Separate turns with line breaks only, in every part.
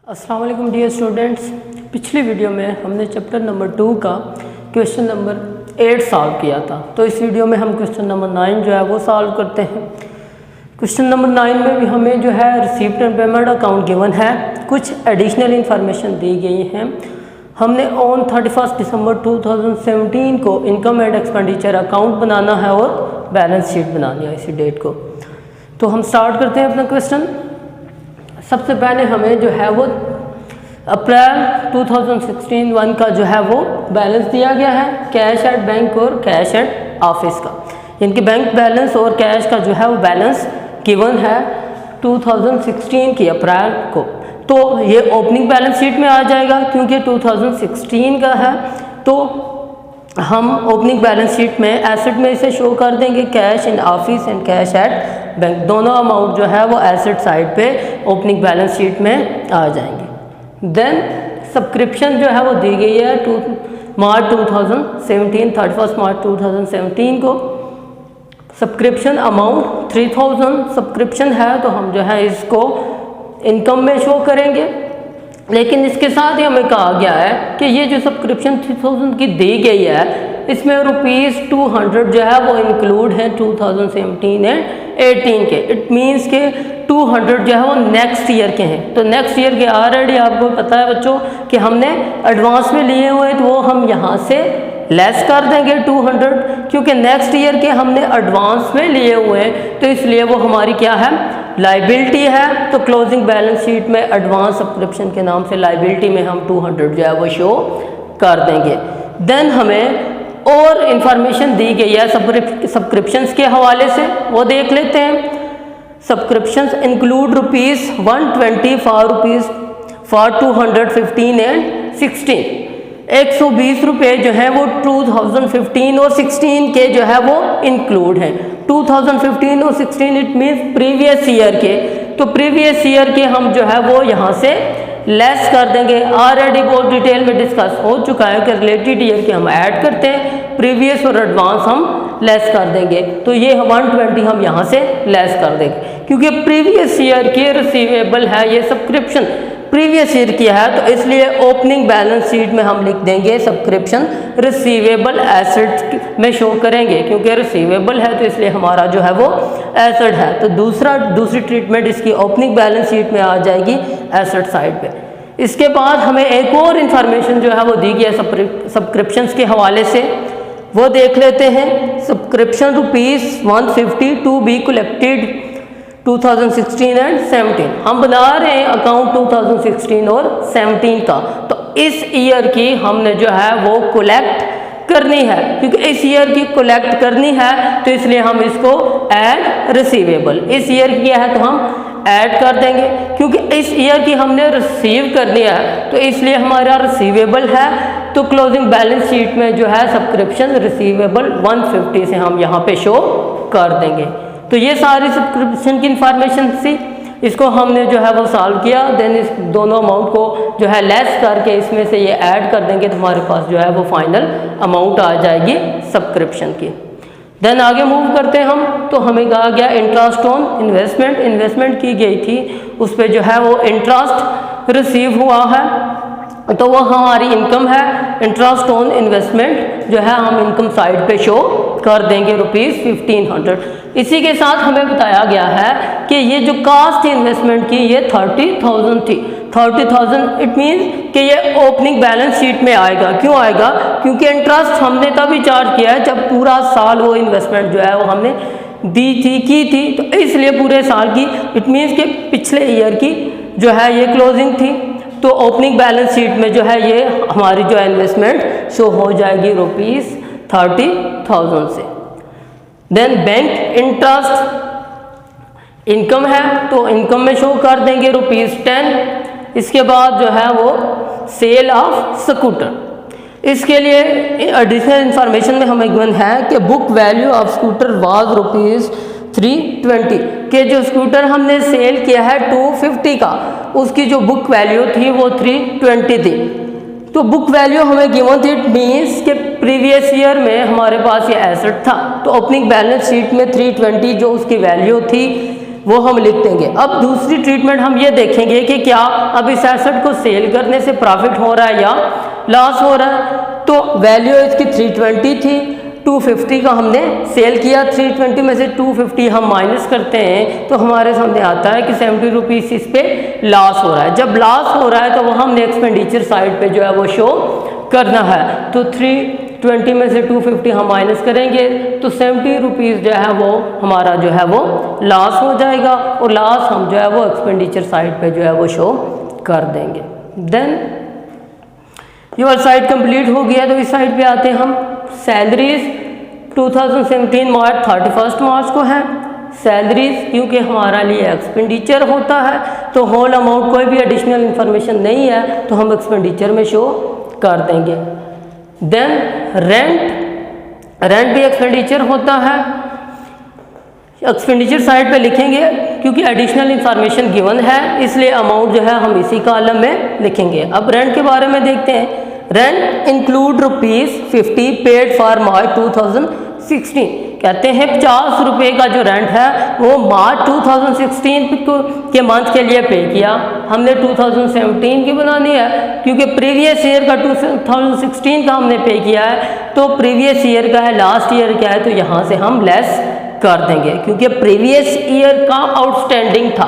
अस्सलाम वालेकुम dear students. पिछली वीडियो में हमने चैप्टर नंबर 2 का क्वेश्चन नंबर 8 सॉल्व किया था। तो इस वीडियो में हम क्वेश्चन नंबर 9 जो है वो सॉल्व करते हैं। क्वेश्चन नंबर 9 में भी हमें जो है receipt and payment account given है, कुछ एडिशनल इंफॉर्मेशन दी गई हैं। हमने ऑन 31 दिसंबर 2017 को इनकम एंड एक्सपेंडिचर अकाउंट बनाना है और बैलेंस शीट बनानी है इसी डेट को। तो हम स्टार्ट करते हैं अपना क्वेश्चन। सबसे पहले हमें जो है वो अप्रैल 2016 का जो है वो बैलेंस दिया गया है, कैश एट बैंक और कैश एट ऑफिस का। इनकी बैंक बैलेंस और कैश का जो है वो बैलेंस गिवन है 2016 की अप्रैल को। तो ये ओपनिंग बैलेंस शीट में आ जाएगा क्योंकि 2016 का है। तो हम ओपनिंग बैलेंस शीट में एसेट में इसे शो कर देंगे, cash in office and cash at bank, दोनों अमाउंट जो है वो एसेट साइड पे ओपनिंग बैलेंस शीट में आ जाएंगे। देन सब्सक्रिप्शन जो है वो दी गई है मार्च 2017, 31 मार्च 2017 को। सब्सक्रिप्शन अमाउंट 3000 सब्सक्रिप्शन है, तो हम जो है इसको इनकम में शो करेंगे। लेकिन इसके साथ ही हमें कहा गया है कि ये जो सब्सक्रिप्शन 3000 की दी गई है, इसमें ₹200 जो है वो इंक्लूड है 2017 एंड 18 के। इट मीन्स के 200 जो है वो नेक्स्ट ईयर के हैं। तो नेक्स्ट ईयर के ऑलरेडी आपको पता है बच्चों कि हमने एडवांस में लिए हुए, तो वो हम यहाँ से लेस कर देंगे 200, क्योंकि नेक्स्ट ईयर के हमने एडवांस में लिए हुए हैं, तो इसलिए वो हमारी क्या है, लाइबिलिटी है। तो क्लोजिंग बैलेंस शीट में एडवांस सब्सक्रिप्शन के नाम से लाइबिलिटी में हम 200 जो है वो शो कर देंगे। देन हमें और इंफॉर्मेशन दी गई है सब्सक्रिप्शंस के हवाले से, वो देख लेते हैं। Subscriptions include ₹120 for 215 and 16। 120 रुपये जो है वो 2015 और 16 के जो है वो इंक्लूड हैं। 2015 और 16 इट मीन्स प्रीवियस ईयर के। तो प्रीवियस ईयर के हम जो है वो यहाँ से लेस कर देंगे। ऑलरेडी बहुत डिटेल में डिस्कस हो चुका है कि रिलेटेड ईयर के हम ऐड करते हैं, प्रीवियस और एडवांस हम लेस कर देंगे। तो ये 120 हम यहाँ से लेस कर देंगे, क्योंकि प्रीवियस ईयर के रिसीवेबल है, ये सब्सक्रिप्शन प्रीवियस ईयर की है, तो इसलिए ओपनिंग बैलेंस शीट में हम लिख देंगे सब्सक्रिप्शन रिसीवेबल एसेट में शो करेंगे, क्योंकि रिसीवेबल है तो इसलिए हमारा जो है वो एसेट है। तो दूसरी ट्रीटमेंट इसकी ओपनिंग बैलेंस शीट में आ जाएगी एसेट साइड पे। इसके बाद हमें एक और इंफॉर्मेशन जो है वो दी गई है सब्सक्रिप्शंस के हवाले से, वो देख लेते हैं। Subscription ₹150 to be collected 2016 and 17। हम बना रहे हैं अकाउंट 2016 और 17 का, तो इस ईयर की हमने जो है वो कलेक्ट करनी है, क्योंकि इस ईयर की कलेक्ट करनी है, तो इसलिए हम इसको ऐड रिसीवेबल, इस ईयर की है तो हम ऐड कर देंगे, क्योंकि इस ईयर की हमने रिसीव करनी है, तो इसलिए हमारा रिसीवेबल है। तो क्लोजिंग बैलेंस शीट में जो है सब्सक्रिप्शन रिसीवेबल 150 से हम यहाँ पे शो कर देंगे। तो ये सारी सब्सक्रिप्शन की इंफॉर्मेशन थी, इसको हमने जो है वो सॉल्व किया। देन इस दोनों अमाउंट को जो है लेस करके इसमें से ये ऐड कर देंगे, तो हमारे पास जो है वो फाइनल अमाउंट आ जाएगी सब्सक्रिप्शन की। देन आगे मूव करते हैं हम। तो हमें कहा गया इंटरेस्ट ऑन इन्वेस्टमेंट की गई थी, उस पर जो है वो इंटरेस्ट रिसीव हुआ है, तो वो हमारी इनकम है। इंटरेस्ट ऑन इन्वेस्टमेंट जो है हम इनकम साइड पे शो कर देंगे ₹1500। इसी के साथ हमें बताया गया है कि ये जो कास्ट थी इन्वेस्टमेंट की, ये 30,000 थी। 30,000 इट मीन्स कि ये ओपनिंग बैलेंस शीट में आएगा। क्यों आएगा? क्योंकि इंटरेस्ट हमने तभी चार्ज किया है जब पूरा साल वो इन्वेस्टमेंट जो है वो हमने दी थी, की थी, तो इसलिए पूरे साल की, इट मीन्स कि पिछले ईयर की जो है ये क्लोजिंग थी। तो ओपनिंग बैलेंस शीट में जो है ये हमारी जो इन्वेस्टमेंट शो हो जाएगी ₹30,000 से। देन बैंक इंटरेस्ट इनकम है, तो इनकम में शो कर देंगे ₹10। इसके बाद जो है वो सेल ऑफ स्कूटर, इसके लिए एडिशनल इंफॉर्मेशन में हमें गिवन है कि book value of scooter was ₹320 के जो स्कूटर हमने सेल किया है 250 का, उसकी जो बुक वैल्यू थी वो 320 थी। तो बुक वैल्यू हमें गिवन थी, इट मीन्स के प्रीवियस ईयर में हमारे पास ये एसेट था, तो ओपनिंग बैलेंस शीट में 320 जो उसकी वैल्यू थी वो हम लिख देंगे। अब दूसरी ट्रीटमेंट हम ये देखेंगे कि क्या अब इस एसेट को सेल करने से प्रॉफिट हो रहा है या लॉस हो रहा है। तो वैल्यू इसकी 320 थी, 250 का हमने सेल किया, 320 में से 250 हम माइनस करते हैं तो हमारे सामने आता है कि 70 रुपीज़ इस पे लॉस हो रहा है। जब लॉस हो रहा है तो वो हमने एक्सपेंडिचर साइड पे जो है वो शो करना है। तो 320 में से 250 हम माइनस करेंगे तो 70 रुपीज़ जो है वो हमारा जो है वो लॉस हो जाएगा और लॉस हम जो है वो एक्सपेंडिचर साइड पे जो है वो शो कर देंगे। देन ये वाली साइड कंप्लीट हो गया तो इस साइड पे आते हैं हम। सैलरीज 2017 मार्च 31 मार्च को है सैलरीज, क्योंकि हमारा लिए एक्सपेंडिचर होता है तो होल अमाउंट कोई भी एडिशनल इंफॉर्मेशन नहीं है तो हम एक्सपेंडिचर में शो कर देंगे। देन रेंट भी एक्सपेंडिचर होता है, एक्सपेंडिचर साइड पे लिखेंगे क्योंकि एडिशनल इंफॉर्मेशन गिवन है इसलिए अमाउंट जो है हम इसी कॉलम में लिखेंगे। अब रेंट के बारे में देखते हैं। Rent include ₹50 paid for March 2016, कहते हैं 50 रुपये का जो रेंट है वो मार्च 2016 के मंथ के लिए पे किया। हमने 2017 की बनानी है क्योंकि प्रीवियस ईयर का 2016 का हमने पे किया है तो प्रीवियस ईयर का है, लास्ट ईयर क्या है तो यहाँ से हम लेस कर देंगे क्योंकि प्रीवियस ईयर का आउटस्टैंडिंग था।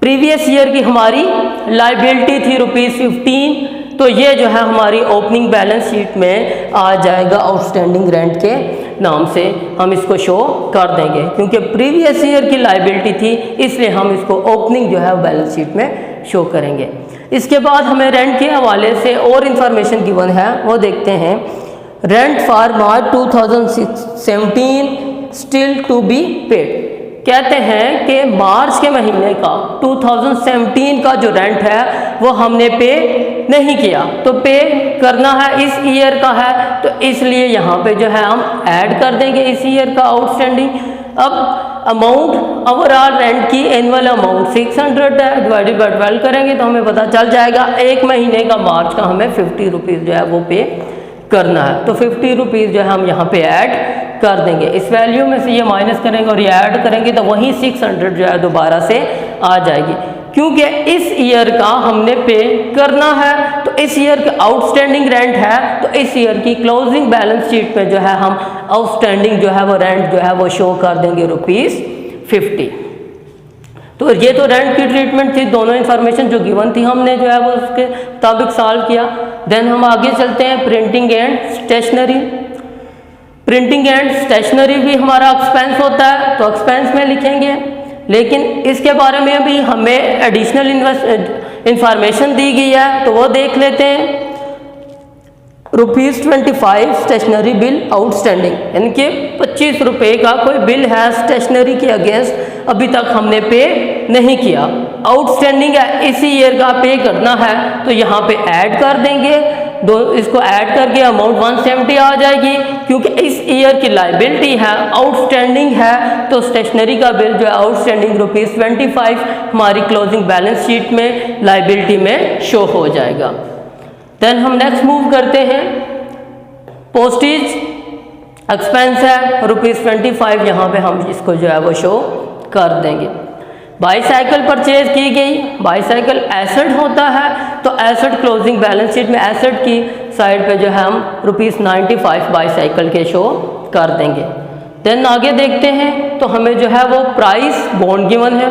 प्रीवियस ईयर की हमारी लाइबिलिटी थी ₹15, तो ये जो है हमारी ओपनिंग बैलेंस शीट में आ जाएगा आउटस्टैंडिंग रेंट के नाम से हम इसको शो कर देंगे क्योंकि प्रीवियस ईयर की लाइबिलिटी थी इसलिए हम इसको ओपनिंग जो है बैलेंस शीट में शो करेंगे। इसके बाद हमें रेंट के हवाले से और इंफॉर्मेशन गिवन है वो देखते हैं। Rent for March 2017 still to be paid, कहते हैं कि मार्च के महीने का 2017 का जो रेंट है वो हमने पे नहीं किया तो पे करना है, इस ईयर का है तो इसलिए यहाँ पे जो है हम ऐड कर देंगे इस ईयर का आउटस्टैंडिंग। अब अमाउंट ओवरऑल रेंट की एनुअल अमाउंट 600 है, डिवाइडेड बाय 12 करेंगे तो हमें पता चल जाएगा एक महीने का मार्च का हमें 50 रुपीज़ जो है वो पे करना है। तो 50 रुपीज़ जो है हम यहाँ पे ऐड कर देंगे, इस वैल्यू में से ये माइनस करेंगे और ये ऐड करेंगे तो वहीं 600 जो है दोबारा से आ जाएगी क्योंकि इस ईयर का हमने पे करना है तो इस ईयर का आउटस्टैंडिंग रेंट है तो इस ईयर की क्लोजिंग बैलेंस शीट में जो है हम आउटस्टैंडिंग जो है वो रेंट जो है वो शो कर देंगे ₹50। तो ये तो रेंट की ट्रीटमेंट थी, दोनों इन्फॉर्मेशन जो गिवन थी हमने जो है वो उसके मुताबिक सॉल्व किया। देन हम आगे चलते हैं printing and stationery. Printing and stationery भी हमारा एक्सपेंस होता है तो एक्सपेंस में लिखेंगे, लेकिन इसके बारे में भी हमें एडिशनल इंफॉर्मेशन दी गई है तो वो देख लेते हैं। ₹25 स्टेशनरी बिल आउटस्टैंडिंग, यानी कि 25 रुपये का कोई बिल है स्टेशनरी के अगेंस्ट अभी तक हमने पे नहीं किया, आउटस्टैंडिंग है इसी ईयर का पे करना है तो यहाँ पे ऐड कर देंगे। इसको ऐड करके अमाउंट 170 आ जाएगी क्योंकि इस ईयर की लाइबिलिटी है, आउटस्टैंडिंग है तो स्टेशनरी का बिल जो है आउटस्टैंडिंग ₹25 हमारी क्लोजिंग बैलेंस शीट में लाइबिलिटी में शो हो जाएगा। देन हम नेक्स्ट मूव करते हैं। पोस्टेज एक्सपेंस है ₹25, यहाँ पे हम इसको जो है वो शो कर देंगे। बाईसाइकिल परचेज की गई, बाईसाइकिल एसेट होता है तो एसेट क्लोजिंग बैलेंस शीट में एसेट की साइड पे जो है हम ₹95 बाईसाइकिल के शो कर देंगे। देन आगे देखते हैं तो हमें जो है वो प्राइस बॉन्ड गिवन है।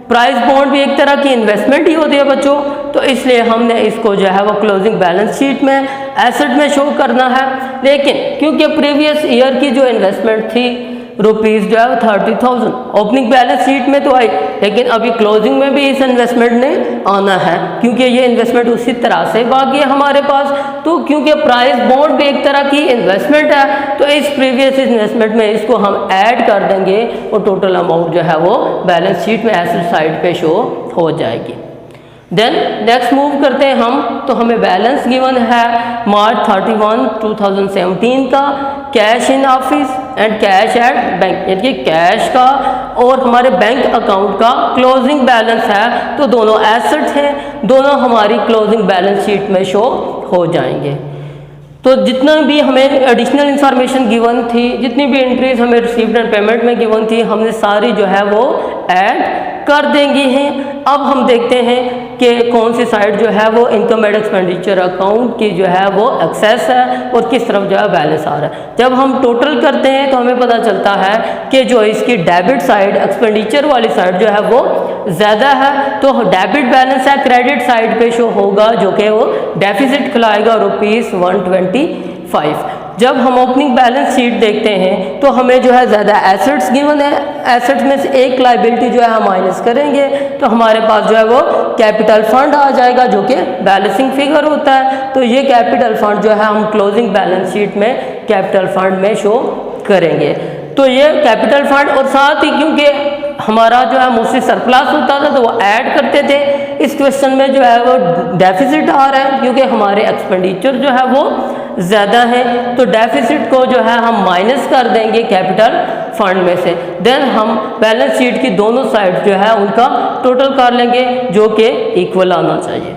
प्राइस बॉन्ड भी एक तरह की इन्वेस्टमेंट ही होती है बच्चों, तो इसलिए हमने इसको जो है वो क्लोजिंग बैलेंस शीट में एसेट में शो करना है। लेकिन क्योंकि प्रीवियस ईयर की जो इन्वेस्टमेंट थी रुपीज़ जो है 30,000 ओपनिंग बैलेंस शीट में तो आई, लेकिन अभी क्लोजिंग में भी इस इन्वेस्टमेंट ने आना है क्योंकि ये इन्वेस्टमेंट उसी तरह से बाकी है हमारे पास। तो क्योंकि प्राइस बॉन्ड भी एक तरह की इन्वेस्टमेंट है तो इस प्रीवियस इन्वेस्टमेंट में इसको हम ऐड कर देंगे और टोटल अमाउंट जो है वो बैलेंस शीट में एसेट साइड पे शो हो जाएगी। देन नेक्स्ट मूव करते हैं हम, तो हमें बैलेंस गिवन है मार्च 31, 2017 का cash in office and cash at bank, यानी कि कैश का और हमारे बैंक अकाउंट का क्लोजिंग बैलेंस है तो दोनों एसेट हैं, दोनों हमारी क्लोजिंग बैलेंस शीट में शो हो जाएंगे। तो जितना भी हमें एडिशनल इंफॉर्मेशन गिवन थी, जितनी भी एंट्रीज हमें रिसीव्ड एंड पेमेंट में गिवन थी, हमने सारी जो है वो ऐड कर देंगी हैं। अब हम देखते हैं कि कौन सी साइड जो है वो इनकम एंड एक्सपेंडिचर अकाउंट की जो है वो एक्सेस है और किस तरफ जो है बैलेंस आ रहा है। जब हम टोटल करते हैं तो हमें पता चलता है कि जो इसकी डेबिट साइड, एक्सपेंडिचर वाली साइड जो है वो ज़्यादा है, तो डेबिट बैलेंस है क्रेडिट साइड पे शो होगा, जो कि वो डेफिसिट खिलाएगा ₹125। जब हम ओपनिंग बैलेंस शीट देखते हैं तो हमें जो है ज़्यादा एसेट्स गिवन है, एसेट्स में से एक लायबिलिटी जो है हम माइनस करेंगे तो हमारे पास जो है वो कैपिटल फंड आ जाएगा, जो कि बैलेंसिंग फिगर होता है। तो ये कैपिटल फंड जो है हम क्लोजिंग बैलेंस शीट में कैपिटल फंड में शो करेंगे। तो ये कैपिटल फंड, और साथ ही क्योंकि हमारा जो है मोस्टली सरप्लस होता था तो वो ऐड करते थे, इस क्वेश्चन में जो है वो डेफिसिट आ रहा है क्योंकि हमारे एक्सपेंडिचर जो है वो ज़्यादा है, तो डेफिसिट को जो है हम माइनस कर देंगे कैपिटल फंड में से। देन हम बैलेंस शीट की दोनों साइड जो है उनका टोटल कर लेंगे, जो कि इक्वल आना चाहिए।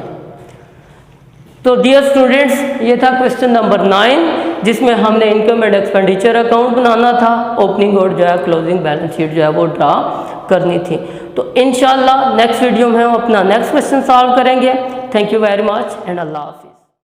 तो डियर स्टूडेंट्स, ये था क्वेश्चन नंबर 9, जिसमें हमने इनकम एंड एक्सपेंडिचर अकाउंट बनाना था, ओपनिंग और जो है क्लोजिंग बैलेंस शीट जो है वो ड्रा करनी थी। तो इंशाल्लाह नेक्स्ट वीडियो में हम अपना नेक्स्ट क्वेश्चन सॉल्व करेंगे। Thank you very much and अल्लाह हाफिज़।